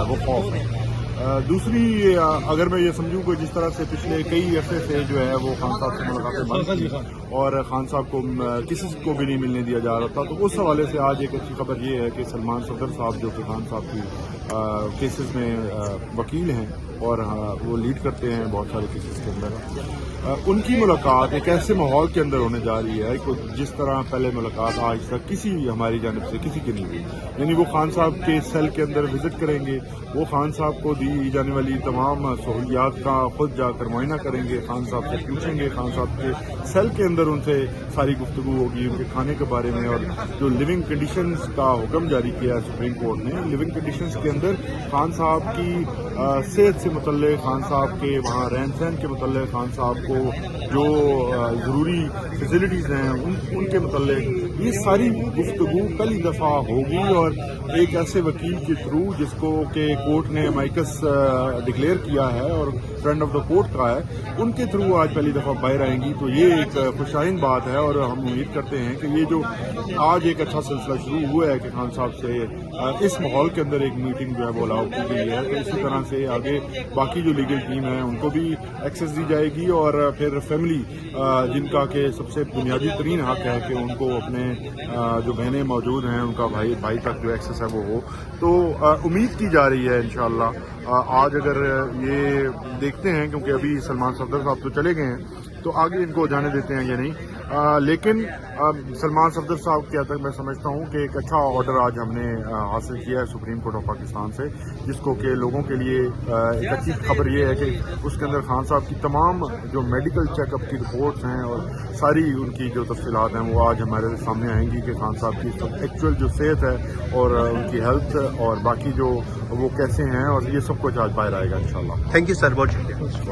वो खौफ है। दूसरी अगर मैं ये समझूँ कि जिस तरह से पिछले कई अरसे से जो है वो खान साहब से मुलाकातें बंद थी और खान साहब को किसी को भी नहीं मिलने दिया जा रहा था, तो उस हवाले से आज एक अच्छी खबर ये है कि सलमान सफदर साहब जो कि खान साहब की केसेस में वकील हैं और वो लीड करते हैं बहुत सारे केसेस के अंदर, उनकी मुलाकात एक ऐसे माहौल के अंदर होने जा रही है कि जिस तरह पहले मुलाकात आज तक किसी हमारी जानिब से किसी की नहीं हुई। यानी वो खान साहब के सेल के अंदर विजिट करेंगे, वो खान साहब को दी जाने वाली तमाम सहूलियात का खुद जाकर मुआयना करेंगे, खान साहब से पूछेंगे, खान साहब के सेल के अंदर उनसे सारी गुफ्तगू होगी उनके खाने के बारे में। और जो लिविंग कंडीशंस का हुक्म जारी किया है सुप्रीम कोर्ट ने, लिविंग कंडीशंस के अंदर खान साहब की सेहत से मुतल्लिक़, खान साहब के वहाँ रहन सहन के मुतल्लिक़, खान साहब को जो ज़रूरी फैसिलिटीज़ हैं उनके मुतल्लिक़ ये सारी गुफ्तगू पहली दफ़ा होगी। और एक ऐसे वकील के थ्रू जिसको कि कोर्ट ने माइकस डिक्लेयर किया है और फ्रेंड ऑफ द कोर्ट का है, उनके थ्रू आज पहली दफ़ा बाहर आएंगी। तो ये एक खुशाइन बात है और हम उम्मीद करते हैं कि ये जो आज एक अच्छा सिलसिला शुरू हुआ है कि खान साहब से इस माहौल के अंदर एक मीटिंग जो है वो अलाउ की गई है, तो इसी तरह से आगे बाकी जो लीगल टीम है उनको भी एक्सेस दी जाएगी और फिर फैमिली जिनका कि सबसे बुनियादी तरीन हक है कि उनको अपने जो बहनें मौजूद हैं उनका भाई तक जो एक्सेस है वो हो। तो उम्मीद की जा रही है इंशाअल्लाह आज अगर ये देखते हैं, क्योंकि अभी सलमान सफदर साहब तो चले गए हैं तो आगे इनको जाने देते हैं या नहीं, लेकिन सलमान सफदर साहब के तक मैं समझता हूँ कि एक अच्छा ऑर्डर आज हमने हासिल किया है सुप्रीम कोर्ट ऑफ पाकिस्तान से, जिसको कि लोगों के लिए एक अच्छी खबर ये है कि उसके अंदर खान साहब की तमाम जो मेडिकल चेकअप की रिपोर्ट्स हैं और सारी उनकी जो तफसीलात हैं वो आज हमारे सामने आएंगी कि खान साहब की एक्चुअल जो सेहत है और उनकी हेल्थ और बाकी जो वो कैसे हैं, और ये सब कुछ आज बाहर आएगा इंशाल्लाह। थैंक यू सर, बहुत शुक्रिया।